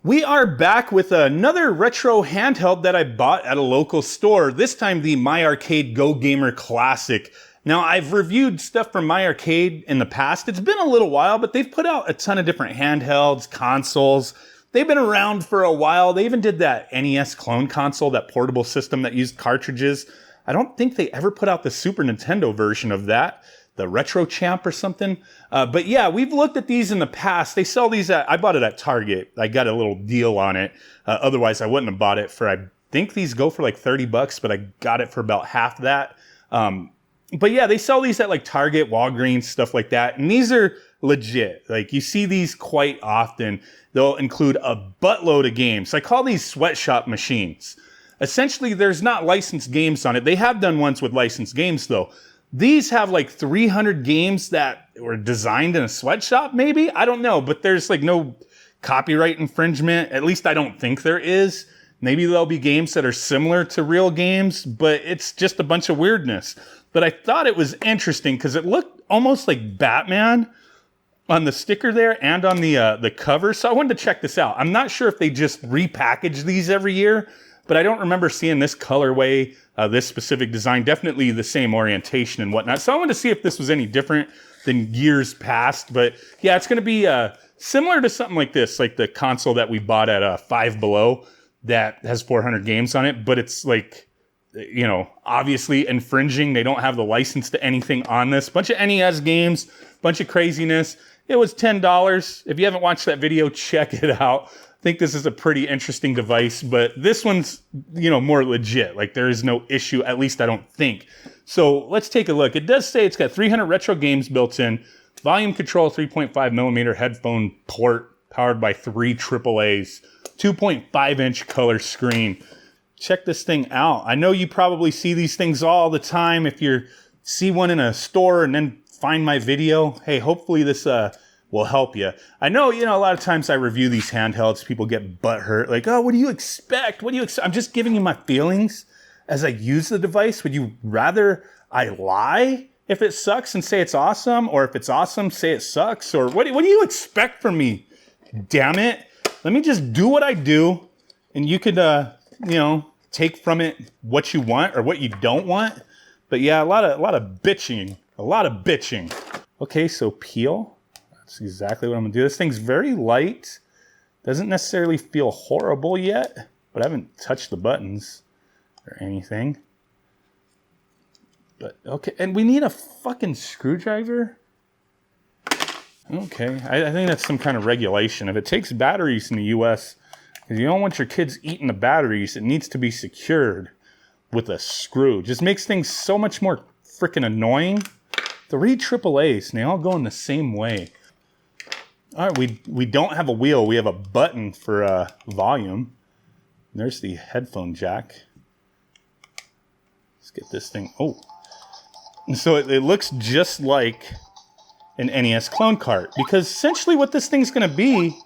We are back with another retro handheld that I bought at a local store, this time the My Arcade Go Gamer Classic. Now, I've reviewed stuff from My Arcade in the past. It's been a little while, but they've put out a ton of different handhelds, consoles. They've been around for a while. They even did that NES clone console, that portable system that used cartridges. I don't think they ever put out the Super Nintendo version of that, the Retro Champ or something. But yeah, we've looked at these in the past. They sell these I bought it at Target. I got a little deal on it. Otherwise, I wouldn't have bought it for, I think these go for like 30 bucks, but I got it for about half that. But yeah, they sell these at like Target, Walgreens, stuff like that. And these are legit. Like you see these quite often. They'll include a buttload of games. I call these sweatshop machines. Essentially, there's not licensed games on it. They have done ones with licensed games though. These have like 300 games that were designed in a sweatshop, maybe? I don't know, but there's like no copyright infringement. At least I don't think there is. Maybe there'll be games that are similar to real games, but it's just a bunch of weirdness. But I thought it was interesting because it looked almost like Batman on the sticker there and on the cover. So I wanted to check this out. I'm not sure if they just repackage these every year, but I don't remember seeing this colorway, this specific design, definitely the same orientation and whatnot. So I wanted to see if this was any different than years past. But yeah, it's going to be similar to something like this, like the console that we bought at Five Below that has 400 games on it. But it's like, you know, obviously infringing. They don't have the license to anything on this. Bunch of NES games, bunch of craziness. It was $10. If you haven't watched that video, check it out. I think this is a pretty interesting device, but this one's, you know, more legit. Like there is no issue, at least I don't think. So let's take a look. It does say it's got 300 retro games built in, volume control, 3.5 millimeter headphone port, powered by 3 AAAs, 2.5 inch color screen. Check this thing out. I know you probably see these things all the time. If you see one in a store and then find my video, hey, hopefully this will help you. I know, you know, a lot of times I review these handhelds, people get butthurt, like, oh, what do you expect? What do you expect? I'm just giving you my feelings as I use the device. Would you rather I lie if it sucks and say it's awesome? Or if it's awesome, say it sucks? Or what do you expect from me? Damn it. Let me just do what I do, and you could, you know, take from it what you want or what you don't want. But yeah, a lot of bitching. A lot of bitching. Okay, so peel. That's exactly what I'm gonna do. This thing's very light. Doesn't necessarily feel horrible yet, but I haven't touched the buttons or anything. But okay, and we need a fucking screwdriver? Okay, I think that's some kind of regulation. If it takes batteries in the US, because you don't want your kids eating the batteries, it needs to be secured with a screw. Just makes things so much more freaking annoying. 3 AAAs, and they all go in the same way. All right, we don't have a wheel. We have a button for volume. There's the headphone jack. Let's get this thing. Oh, so it looks just like an NES clone cart, because essentially what this thing's going to be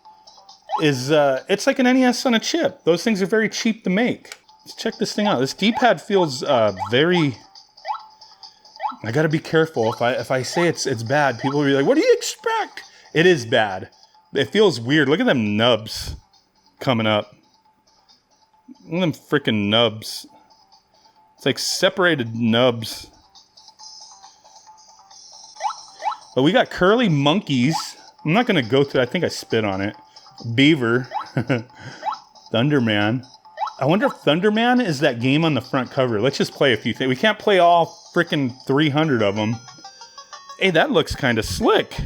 is it's like an NES on a chip. Those things are very cheap to make. Let's check this thing out. This D-pad feels very... I gotta be careful. If I say it's bad, people will be like, what do you expect? It is bad. It feels weird. Look at them nubs coming up. Look at them freaking nubs. It's like separated nubs. But we got curly monkeys. I'm not gonna go through, I think I spit on it. Beaver. Thunderman. I wonder if Thunderman is that game on the front cover. Let's just play a few things. We can't play all freaking 300 of them. Hey, that looks kind of slick.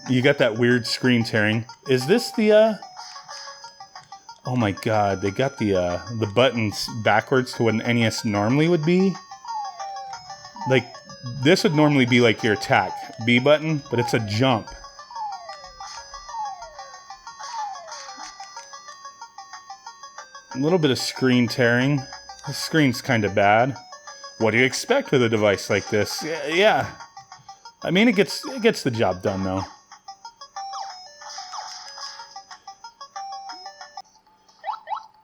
You got that weird screen tearing. Is this the, oh my god, they got the buttons backwards to what an NES normally would be. Like, this would normally be like your attack B button, but it's a jump. A little bit of screen tearing. The screen's kind of bad. What do you expect with a device like this? Yeah. I mean, it gets the job done, though.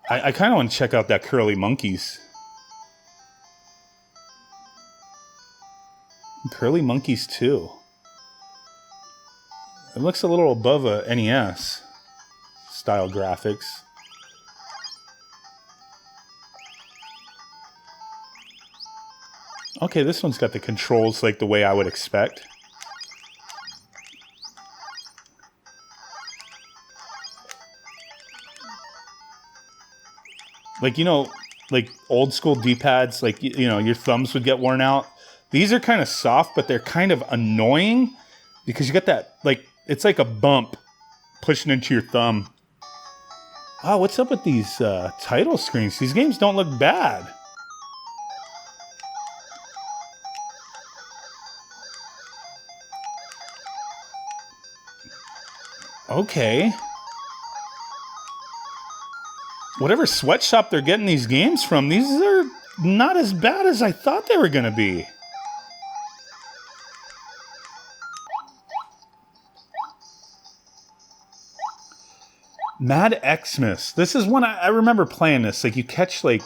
I kind of want to check out that Curly Monkeys. Curly Monkeys 2. It looks a little above a NES style graphics. Okay, this one's got the controls like the way I would expect. Like, you know, like old school D-pads, like, you know, your thumbs would get worn out. These are kind of soft, but they're kind of annoying because you got that, like, it's like a bump pushing into your thumb. Oh, what's up with these title screens? These games don't look bad. Okay. Whatever sweatshop they're getting these games from, these are not as bad as I thought they were going to be. Mad Xmas. This is one I remember playing this. Like, you catch, like...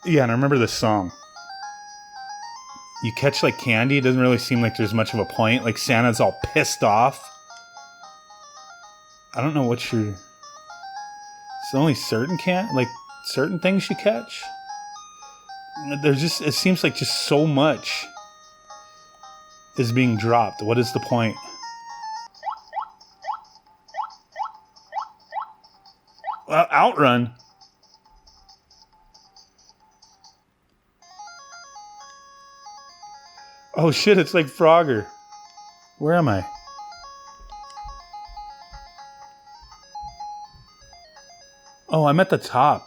Yeah, and I remember this song. You catch, like, candy. It doesn't really seem like there's much of a point. Like, Santa's all pissed off. I don't know what you're... It's only certain certain things you catch. There's just... It seems like just so much is being dropped. What is the point? Outrun. Oh shit, it's like Frogger. Where am I? Oh, I'm at the top.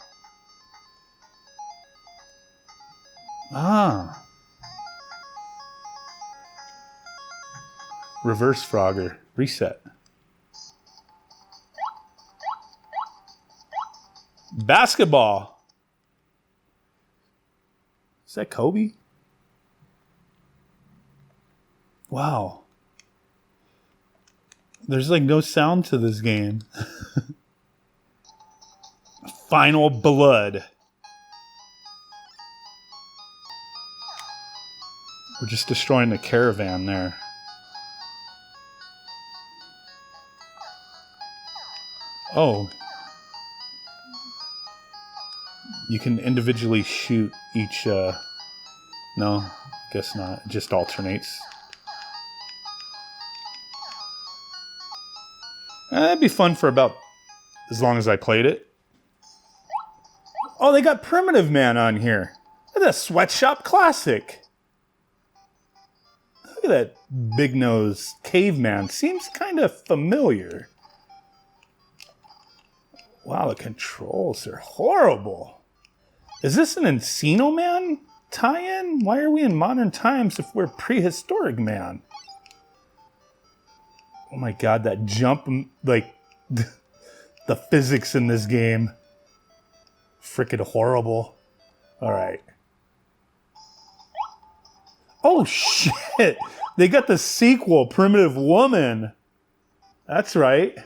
Ah. Reverse Frogger. Reset. Basketball. Is that Kobe? Wow. There's like no sound to this game. Final Blood. We're just destroying the caravan there. Oh. You can individually shoot each, no, guess not. It just alternates. That'd be fun for about as long as I played it. Oh, they got Primitive Man on here. Look at that Sweatshop Classic. Look at that big nose caveman. Seems kind of familiar. Wow, the controls are horrible. Is this an Encino Man tie-in? Why are we in modern times if we're prehistoric man? Oh my god, that jump, like, the physics in this game. Frickin' horrible. Alright. Oh shit! They got the sequel, Primitive Woman. That's right.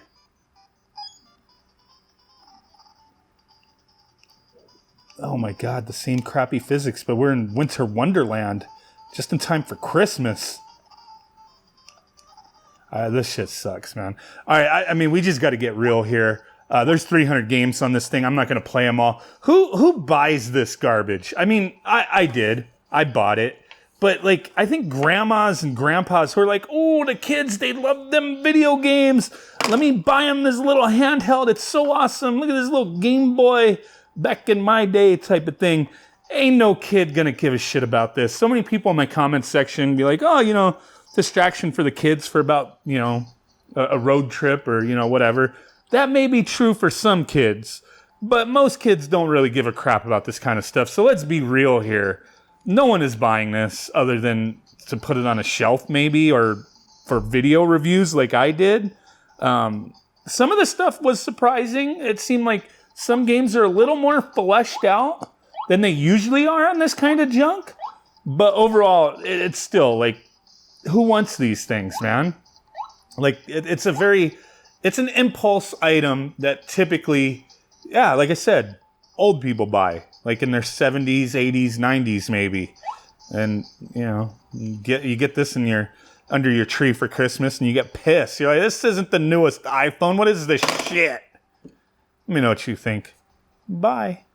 Oh my god, the same crappy physics, but we're in Winter Wonderland. Just in time for Christmas. This shit sucks, man. Alright, I mean, we just gotta get real here. There's 300 games on this thing. I'm not gonna play them all. Who buys this garbage? I mean, I did. I bought it. But, like, I think grandmas and grandpas who are like, oh, the kids, they love them video games. Let me buy them this little handheld. It's so awesome. Look at this little Game Boy back in my day type of thing. Ain't no kid gonna give a shit about this. So many people in my comment section be like, oh, you know, distraction for the kids for about, you know, a road trip or, you know, whatever. That may be true for some kids, but most kids don't really give a crap about this kind of stuff. So let's be real here. No one is buying this other than to put it on a shelf maybe or for video reviews like I did. Some of the stuff was surprising. It seemed like some games are a little more fleshed out than they usually are on this kind of junk. But overall, it's still like, who wants these things, man? Like, it's an impulse item that typically, yeah, like I said, old people buy. Like in their 70s, 80s, 90s maybe. And, you know, you get this in your under your tree for Christmas and you get pissed. You're like, this isn't the newest iPhone. What is this shit? Let me know what you think. Bye.